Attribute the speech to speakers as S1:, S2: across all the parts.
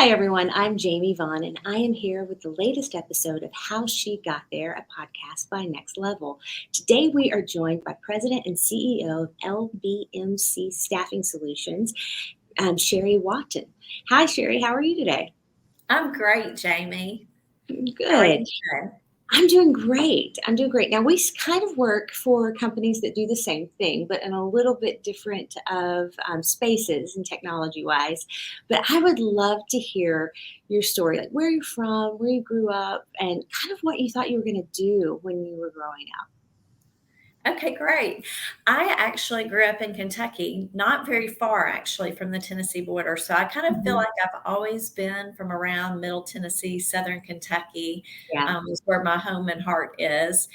S1: Hi, everyone. I'm Jamie Vaughn, and I am here with the latest episode of How She Got There, a podcast by Nxt Level. Today, we are joined by President and CEO of LBMC Staffing Solutions, Sherrie Whatton. Hi, Sherrie. How are you today?
S2: I'm great, Jamie. How are you
S1: Good.
S2: doing?
S1: I'm doing great. I'm doing great. Now, we kind of work for companies that do the same thing, but in a little bit different of spaces and technology wise. But I would love to hear your story, like where you're from, where you grew up, and kind of what you thought you were going to do when you were growing up.
S2: Okay, great. I actually grew up in Kentucky, not very far actually from the Tennessee border. So I kind of feel
S1: Mhm.
S2: like I've always been from around Middle Tennessee, Southern Kentucky,
S1: Yeah.
S2: is where my home and heart is.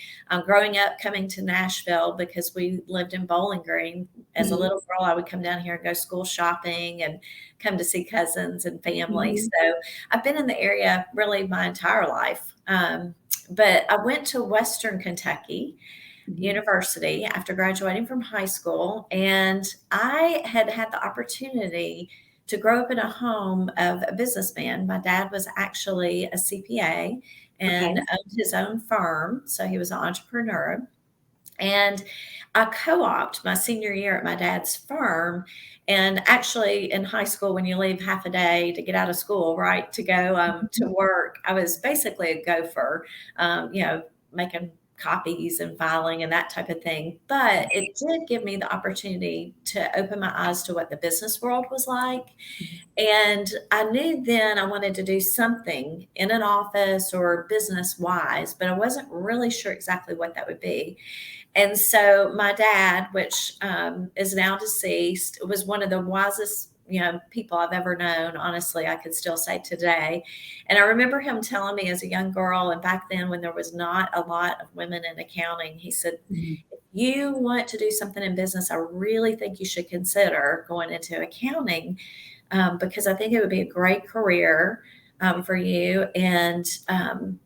S2: Growing up, coming to Nashville because we lived in Bowling Green. As a
S1: Hmm.
S2: little girl, I would come down here and go school shopping and come to see cousins and family.
S1: Hmm.
S2: So I've been in the area really my entire life. But I went to Western Kentucky
S1: Hmm.
S2: University after graduating from high school, and I had had the opportunity to grow up in a home of a businessman. My dad was actually a CPA and
S1: Okay.
S2: owned his own firm, so he was an entrepreneur. And I co-opted my senior year at my dad's firm. And actually, in high school, when you leave half a day to get out of school, right, to go to
S1: Mhm.
S2: work, I was basically a gopher, making copies and filing and that type of thing. But it did give me the opportunity to open my eyes to what the business world was like. And I knew then I wanted to do something in an office or business wise, but I wasn't really sure exactly what that would be. And so my dad, which is now deceased, was one of the wisest, people I've ever known. Honestly, I could still say today. And I remember him telling me as a young girl, and back then when there was not a lot of women in accounting, he said,
S1: Mhm.
S2: if you want to do something in business, I really think you should consider going into accounting because I think it would be a great career for you. And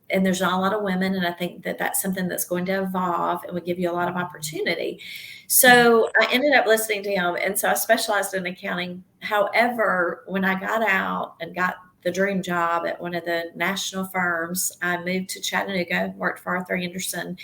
S2: there's not a lot of women, and I think that that's something that's going to evolve and would give you a lot of opportunity. So I ended up listening to him, and so I specialized in accounting. However, when I got out and got the dream job at one of the national firms, I moved to Chattanooga, worked for Arthur Anderson.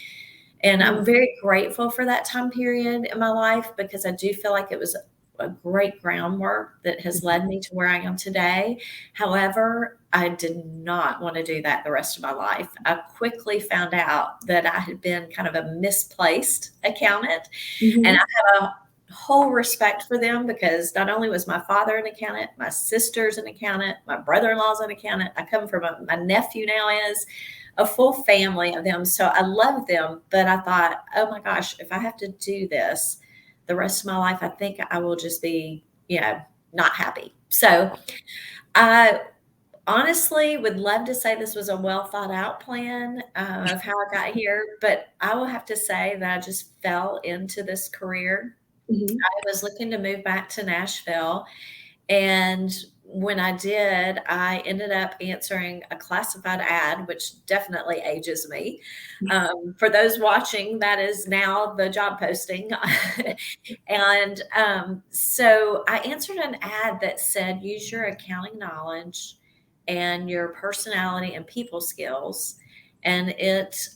S2: And I'm
S1: Mhm.
S2: very grateful for that time period in my life because I do feel like it was a great groundwork that has
S1: Mhm.
S2: led me to where I am today. However, I did not want to do that the rest of my life. I quickly found out that I had been kind of a misplaced accountant, and
S1: Mhm.
S2: I have a whole respect for them because not only was my father an accountant, my sister's an accountant, my brother-in-law's an accountant. I come from my nephew now is a full family of them. So I love them, but I thought, oh my gosh, if I have to do this the rest of my life, I think I will just be, not happy. So I honestly would love to say this was a well thought out plan of how I got here, but I will have to say that I just fell into this career.
S1: Mhm.
S2: I was looking to move back to Nashville, and when I did, I ended up answering a classified ad, which definitely ages me. For those watching, that is now the job posting. And so I answered an ad that said, use your accounting knowledge and your personality and people skills. And it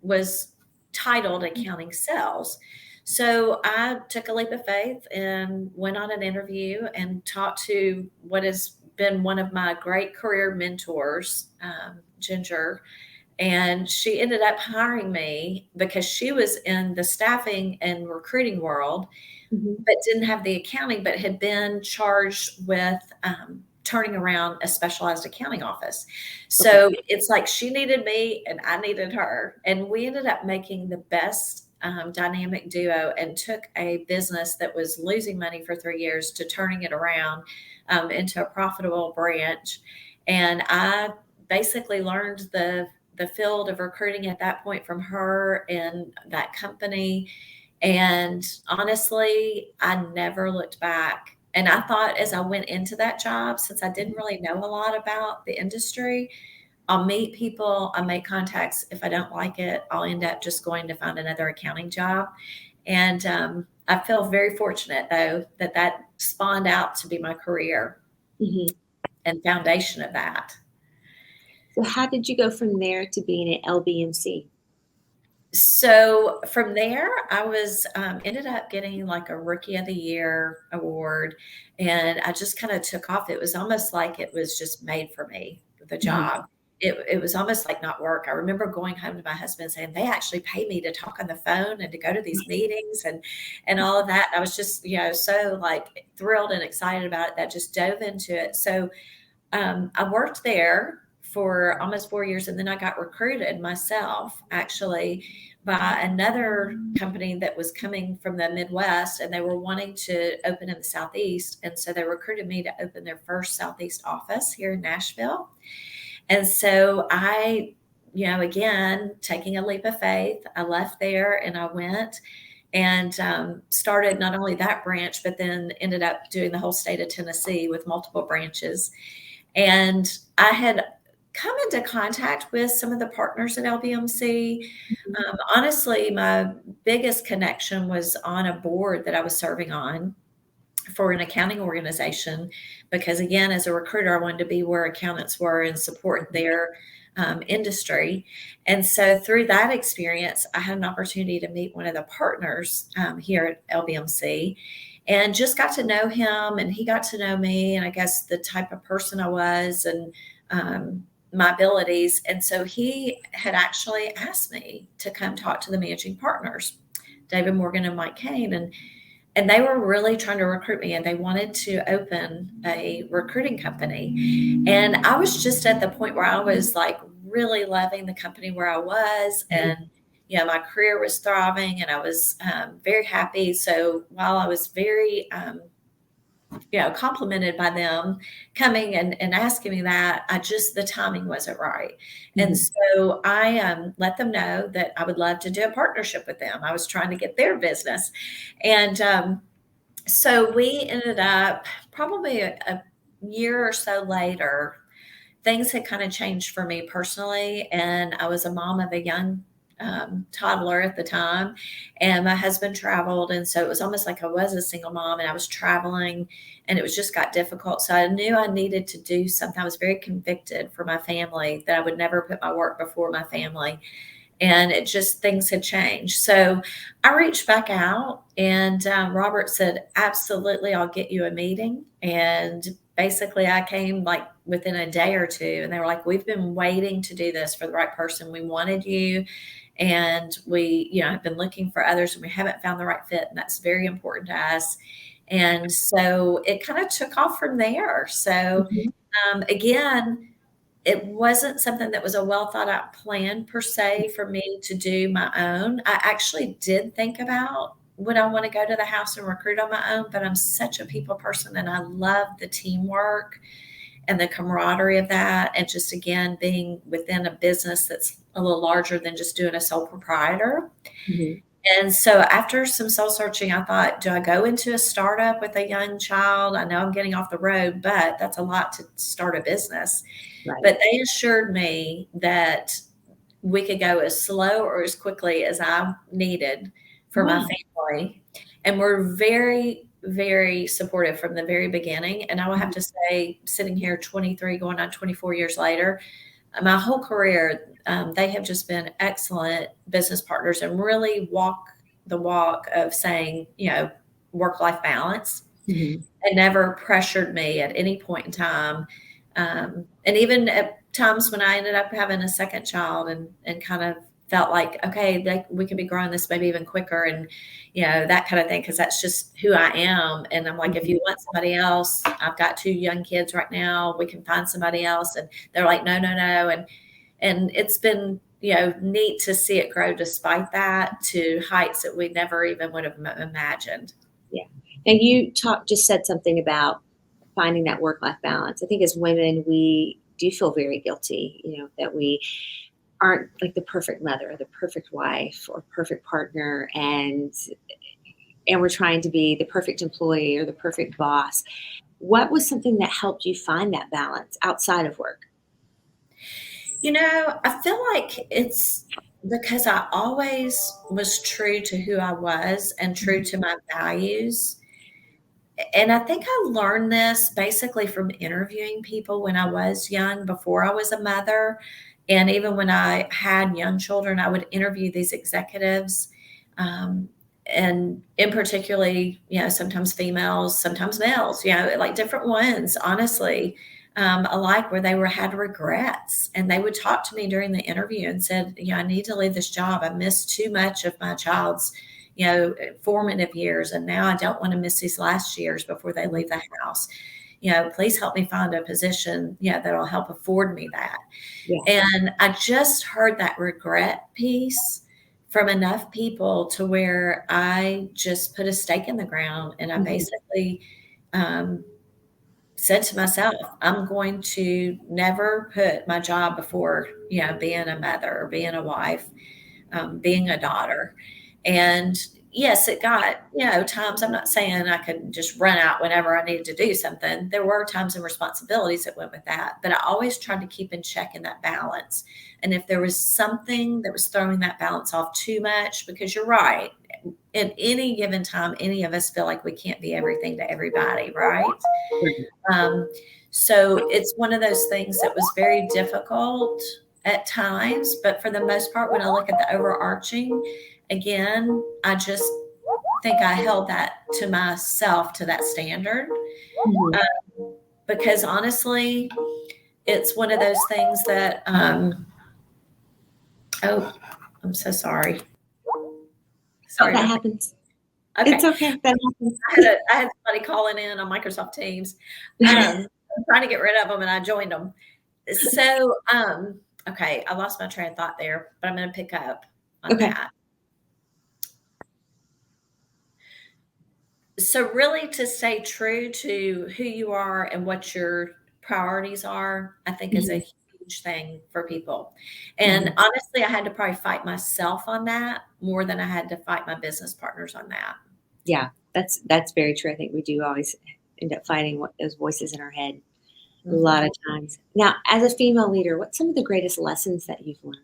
S2: was titled Accounting Sales. So I took a leap of faith and went on an interview and talked to what has been one of my great career mentors, Ginger. And she ended up hiring me because she was in the staffing and recruiting world,
S1: Mhm.
S2: but didn't have the accounting, but had been charged with turning around a specialized accounting office.
S1: Okay.
S2: So it's like she needed me and I needed her. And we ended up making the best dynamic duo and took a business that was losing money for 3 years to turning it around into a profitable branch. And I basically learned the field of recruiting at that point from her and that company, and honestly, I never looked back. And I thought as I went into that job, since I didn't really know a lot about the industry, I'll meet people, I make contacts. If I don't like it, I'll end up just going to find another accounting job. And I feel very fortunate, though, that that spawned out to be my career.
S1: Mhm.
S2: and foundation of that.
S1: So how did you go from there to being at LBMC?
S2: So from there, I was ended up getting like a Rookie of the Year award, and I just kind of took off. It was almost like it was just made for me, the
S1: Mhm.
S2: job. It was almost like not work. I remember going home to my husband saying, "They actually pay me to talk on the phone and to go to these meetings and all of that." I was just, so like thrilled and excited about it that I just dove into it. So I worked there for almost 4 years, and then I got recruited myself, actually, by another company that was coming from the Midwest, and they were wanting to open in the Southeast. And so they recruited me to open their first Southeast office here in Nashville. And so again, taking a leap of faith, I left there and I went and started not only that branch, but then ended up doing the whole state of Tennessee with multiple branches. And I had come into contact with some of the partners at LBMC. Honestly, my biggest connection was on a board that I was serving on for an accounting organization, because again, as a recruiter, I wanted to be where accountants were and support their industry. And so through that experience, I had an opportunity to meet one of the partners here at LBMC, and just got to know him, and he got to know me, and I guess the type of person I was, and my abilities. And so he had actually asked me to come talk to the managing partners, David Morgan and Mike Kane, and they were really trying to recruit me, and they wanted to open a recruiting company. And I was just at the point where I was like really loving the company where I was, and my career was thriving, and I was very happy. So while I was very complimented by them coming and asking me that, the timing wasn't right. And
S1: Mhm.
S2: so I let them know that I would love to do a partnership with them. I was trying to get their business. And so we ended up probably a year or so later, things had kind of changed for me personally. And I was a mom of a young toddler at the time, and my husband traveled. And so it was almost like I was a single mom, and I was traveling, and it was just got difficult. So I knew I needed to do something. I was very convicted for my family that I would never put my work before my family. And it just, things had changed. So I reached back out, and Robert said, absolutely, I'll get you a meeting. And basically I came like within a day or two, and they were like, we've been waiting to do this for the right person. We wanted you, and we have been looking for others, and we haven't found the right fit, and that's very important to us. And so it kind of took off from there. So
S1: Mhm.
S2: again, it wasn't something that was a well thought out plan per se for me to do my own. I actually did think about, would I want to go to the house and recruit on my own? But I'm such a people person, and I love the teamwork and the camaraderie of that. And just again, being within a business that's a little larger than just doing a sole proprietor.
S1: Mhm.
S2: And so after some soul searching, I thought, do I go into a startup with a young child? I know I'm getting off the road, but that's a lot to start a business.
S1: Right.
S2: But they assured me that we could go as slow or as quickly as I needed for my
S1: Wow.
S2: family. And we're very, very supportive from the very beginning. And I will have
S1: Mhm.
S2: to say, sitting here 23, going on 24 years later, my whole career, they have just been excellent business partners and really walk the walk of saying, work-life balance,
S1: Mhm.
S2: and never pressured me at any point in time. And even at times when I ended up having a second child, and kind of felt like, okay, we could be growing this maybe even quicker, and, that kind of thing, because that's just who I am. And I'm like, if
S1: Mhm.
S2: you want somebody else, I've got 2 young kids right now, we can find somebody else. And they're like, no, no, no. And it's been, neat to see it grow despite that to heights that we never even would have imagined.
S1: Yeah. And you just said something about finding that work-life balance. I think as women, we do feel very guilty, that we aren't like the perfect mother, or the perfect wife, or perfect partner, and we're trying to be the perfect employee or the perfect boss. What was something that helped you find that balance outside of work?
S2: I feel like it's because I always was true to who I was and true
S1: Mhm.
S2: to my values. and I think I learned this basically from interviewing people when I was young, before I was a mother. And even when I had young children, I would interview these executives. Um, and in particularly, sometimes females, sometimes males, like different ones, honestly, alike, where they had regrets. And they would talk to me during the interview and said, I need to leave this job. I missed too much of my child's formative years. And now I don't want to miss these last years before they leave the house. Please help me find a position, that'll help afford me that.
S1: Yeah.
S2: And I just heard that regret piece from enough people to where I just put a stake in the ground. And I basically said to myself, I'm going to never put my job before, being a mother or being a wife, being a daughter. And yes, it got, times, I'm not saying I could just run out whenever I needed to do something. There were times and responsibilities that went with that, but I always tried to keep in check in that balance. And if there was something that was throwing that balance off too much, because you're right, at any given time, any of us feel like we can't be everything to everybody, right? So it's one of those things that was very difficult at times, but for the most part, when I look at the overarching, again, I just think I held that to myself, to that standard. Because honestly, it's one of those things that, oh, I'm so sorry.
S1: Sorry, that happens.
S2: Okay.
S1: It's okay. That happens.
S2: I had somebody calling in on Microsoft Teams. I'm trying to get rid of them, and I joined them. So, okay, I lost my train of thought there, but I'm going to pick up on that. So really, to stay true to who you are and what your priorities are, I think is a huge thing for people. And honestly, I had to probably fight myself on that more than I had to fight my business partners on that.
S1: Yeah, that's very true. I think we do always end up fighting those voices in our head a lot of times. Now, as a female leader, what's some of the greatest lessons that you've learned?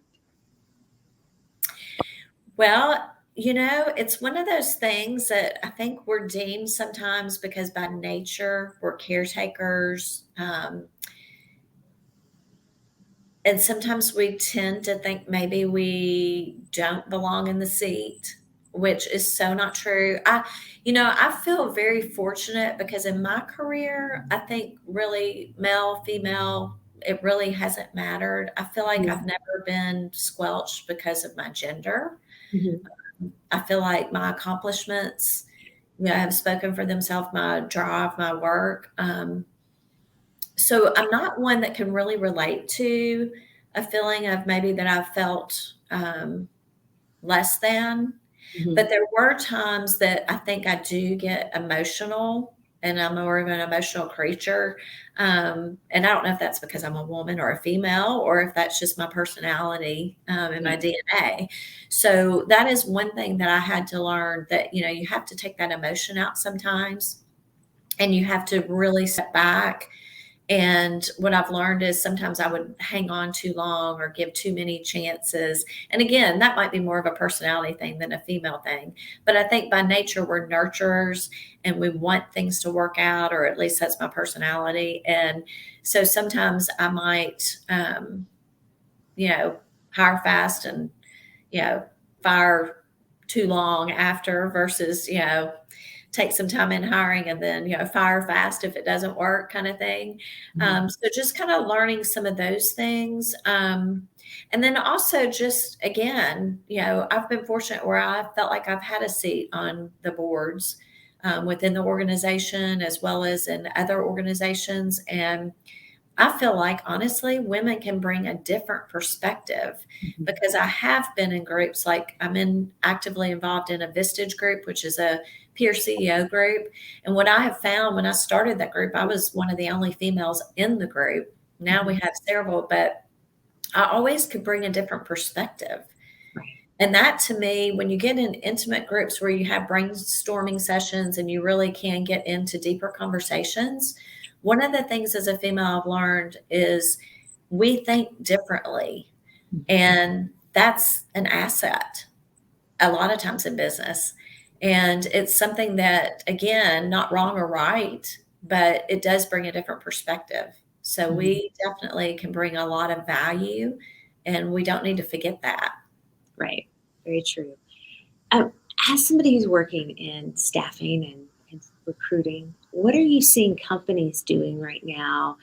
S2: Well, it's one of those things that I think we're deemed sometimes, because by nature we're caretakers. And sometimes we tend to think maybe we don't belong in the seat, which is so not true. I feel very fortunate, because in my career, I think really male, female, it really hasn't mattered. I feel like I've never been squelched because of my gender. I feel like my accomplishments, have spoken for themselves, my drive, my work. So I'm not one that can really relate to a feeling of maybe that I felt less than. But there were times that I think I do get emotional, and I'm more of an emotional creature. And I don't know if that's because I'm a woman or a female, or if that's just my personality and my DNA. So that is one thing that I had to learn, that, you have to take that emotion out sometimes, and you have to really step back. And what I've learned is sometimes I would hang on too long or give too many chances. And again, that might be more of a personality thing than a female thing. But I think by nature, we're nurturers, and we want things to work out, or at least that's my personality. And so sometimes I might, hire fast and, fire too long after, versus, take some time in hiring and then, fire fast if it doesn't work, kind of thing. So just kind of learning some of those things. And then also just, again, I've been fortunate where I felt like I've had a seat on the boards within the organization, as well as in other organizations. And I feel like, honestly, women can bring a different perspective, because I have been in groups, like I'm actively involved in a Vistage group, which is a peer CEO group. And what I have found when I started that group, I was one of the only females in the group. Now we have several, but I always could bring a different perspective. And that, to me, when you get in intimate groups where you have brainstorming sessions and you really can get into deeper conversations, one of the things as a female I've learned is we think differently. And that's an asset a lot of times in business. And it's something that, again, not wrong or right, but it does bring a different perspective. So
S1: Mhm.
S2: we definitely can bring a lot of value, and we don't need to forget that.
S1: Right. Very true. Um, as somebody who's working in staffing and recruiting, what are you seeing companies doing right now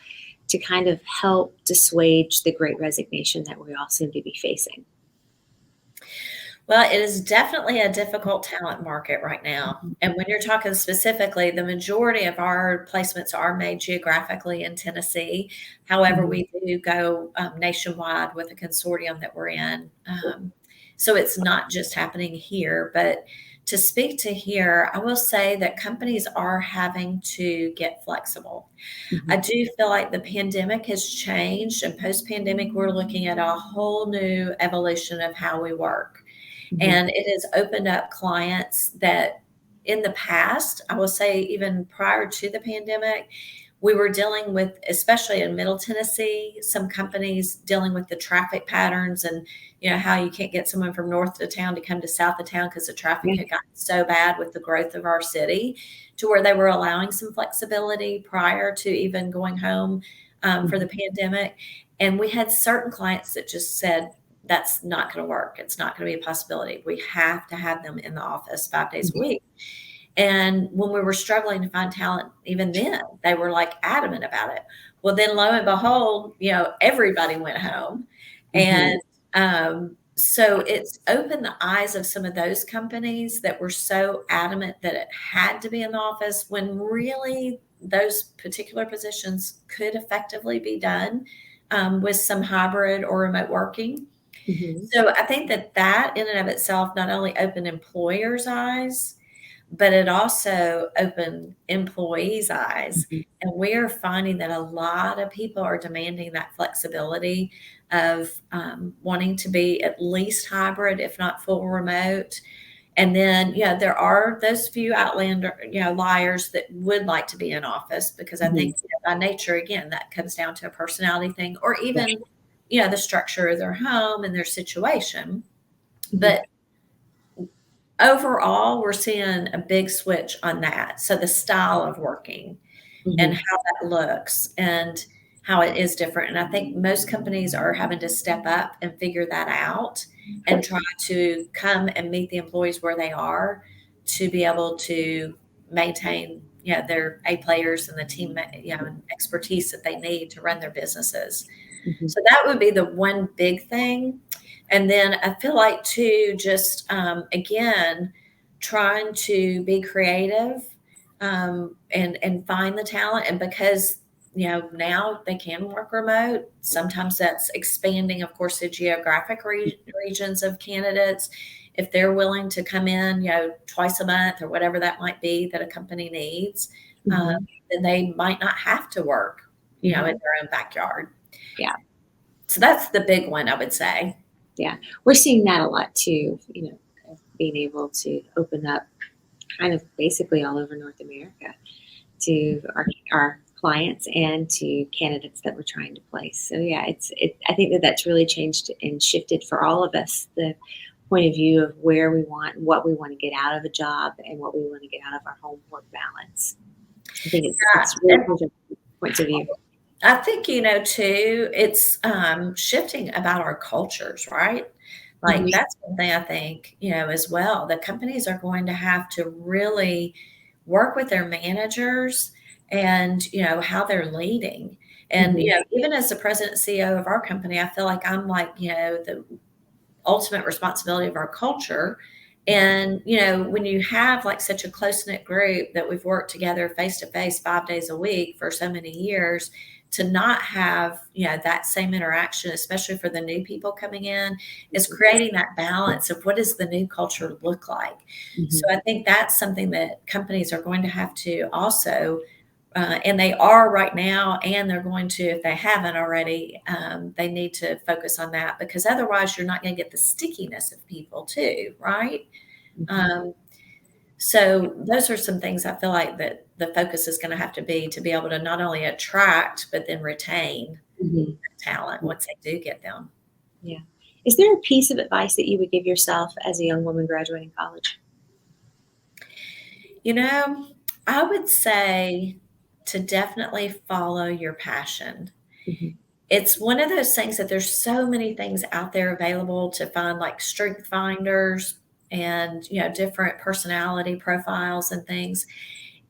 S1: to kind of help dissuade the great resignation that we all seem to be facing?
S2: Well, it is definitely a difficult talent market right now.
S1: Mhm.
S2: And when you're talking specifically, the majority of our placements are made geographically in Tennessee. However,
S1: Mhm.
S2: we do go nationwide with a consortium that we're in. So it's not just happening here. But to speak to here, I will say that companies are having to get flexible. I
S1: Mhm.
S2: do feel like the pandemic has changed, and post pandemic, we're looking at a whole new evolution of how we work.
S1: Mhm.
S2: And it has opened up clients that in the past, I will say even prior to the pandemic, we were dealing with, especially in Middle Tennessee, some companies dealing with the traffic patterns and, how you can't get someone from north of town to come to south of town because the traffic
S1: Yeah.
S2: had gotten so bad with the growth of our city, to where they were allowing some flexibility prior to even going home for
S1: Mhm.
S2: the pandemic. And we had certain clients that just said, that's not going to work. It's not going to be a possibility. We have to have them in the office 5 days a
S1: Mhm.
S2: week. And when we were struggling to find talent, even then, they were like adamant about it. Well, then lo and behold, everybody went home.
S1: Mhm.
S2: And so it's opened the eyes of some of those companies that were so adamant that it had to be in the office, when really those particular positions could effectively be done with some hybrid or remote working.
S1: Mhm.
S2: So I think that in and of itself not only opened employers' eyes, but it also opened employees' eyes.
S1: Mhm.
S2: And we're finding that a lot of people are demanding that flexibility of wanting to be at least hybrid, if not full remote. And then, there are those few outlander, liars that would like to be in office, because I
S1: Mhm.
S2: think by nature, again, that comes down to a personality thing, or
S1: Right.
S2: even, the structure of their home and their situation.
S1: Mhm.
S2: But overall, we're seeing a big switch on that. So the style of working and
S1: Mhm.
S2: how that looks and how it is different. And I think most companies are having to step up and figure that out and try to come and meet the employees where they are, to be able to maintain, their A players and the team, and expertise that they need to run their businesses.
S1: Mhm.
S2: So that would be the one big thing. And then I feel like too, just again, trying to be creative and find the talent. And because now they can work remote, sometimes that's expanding, of course, the geographic regions of candidates. If they're willing to come in, twice a month or whatever that might be that a company needs, uh,
S1: Mhm.
S2: then they might not have to work, in
S1: Mhm.
S2: their own backyard.
S1: Yeah.
S2: So that's the big one, I would say.
S1: Yeah. We're seeing that a lot too, of being able to open up kind of basically all over North America to our clients and to candidates that we're trying to place. So yeah, I think that that's really changed and shifted for all of us, the point of view of where we want, what we want to get out of a job and what we want to get out of our home work balance. I think it's really
S2: And
S1: changed our points of view.
S2: I think, too, it's shifting about our cultures, right? Like
S1: Mhm.
S2: that's one thing I think, as well. The companies are going to have to really work with their managers and, how they're leading. And,
S1: Mhm.
S2: even as the president and CEO of our company, I feel like I'm like, the ultimate responsibility of our culture. And, when you have like such a close knit group that we've worked together face to face 5 days a week for so many years, to not have, that same interaction, especially for the new people coming in, is creating that balance of what does the new culture look like. So
S1: Mhm.
S2: I think that's something that companies are going to have to also and they are right now, and they're going to, if they haven't already, they need to focus on that, because otherwise you're not going to get the stickiness of people too, right?
S1: Mhm.
S2: Um, so those are some things I feel like that the focus is going to be able to not only attract, but then retain
S1: Mhm.
S2: talent once they do get them.
S1: Yeah. Is there a piece of advice that you would give yourself as a young woman graduating college?
S2: You know, I would say to definitely follow your passion.
S1: Mhm.
S2: It's one of those things that there's so many things out there available to find, like strength finders and, different personality profiles and things.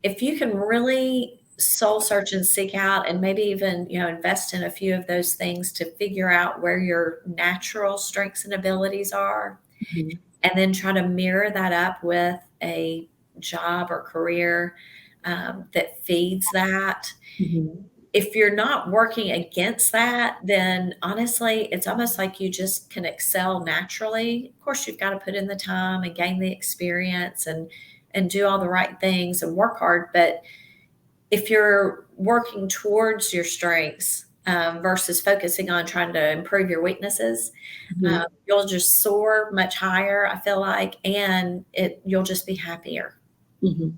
S2: If you can really soul search and seek out and maybe even, invest in a few of those things to figure out where your natural strengths and abilities are,
S1: Mhm.
S2: and then try to mirror that up with a job or career that feeds that.
S1: Mhm.
S2: If you're not working against that, then honestly, it's almost like you just can excel naturally. Of course, you've got to put in the time and gain the experience and do all the right things and work hard. But if you're working towards your strengths versus focusing on trying to improve your weaknesses,
S1: Mhm.
S2: you'll just soar much higher, I feel like, and you'll just be happier.
S1: Mhm.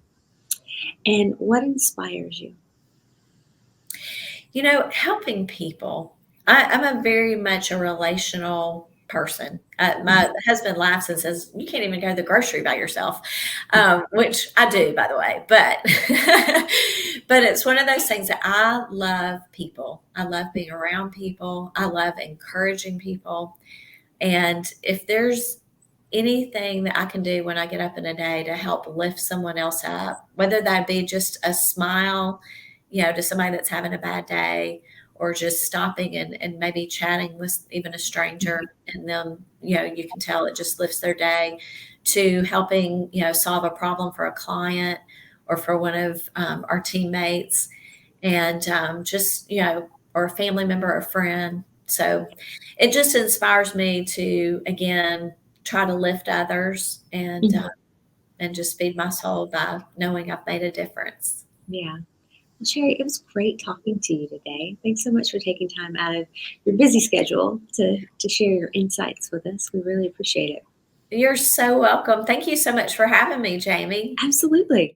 S1: And what inspires you?
S2: Helping people. I'm a very much a relational person.
S1: Mhm.
S2: My husband laughs and says, "You can't even go to the grocery by yourself," which I do, by the way. But but it's one of those things that I love people. I love being around people. I love encouraging people. And if there's anything that I can do when I get up in a day to help lift someone else up, whether that be just a smile, to somebody that's having a bad day, or just stopping and maybe chatting with even a stranger, and them, you can tell it just lifts their day, to helping, solve a problem for a client or for one of our teammates, and just, or a family member or friend. So it just inspires me to, again, try to lift others
S1: Mhm.
S2: and just feed my soul by knowing I've made a difference.
S1: Yeah. Well, Sherry, it was great talking to you today. Thanks so much for taking time out of your busy schedule to share your insights with us. We really appreciate it.
S2: You're so welcome. Thank you so much for having me, Jamie.
S1: Absolutely.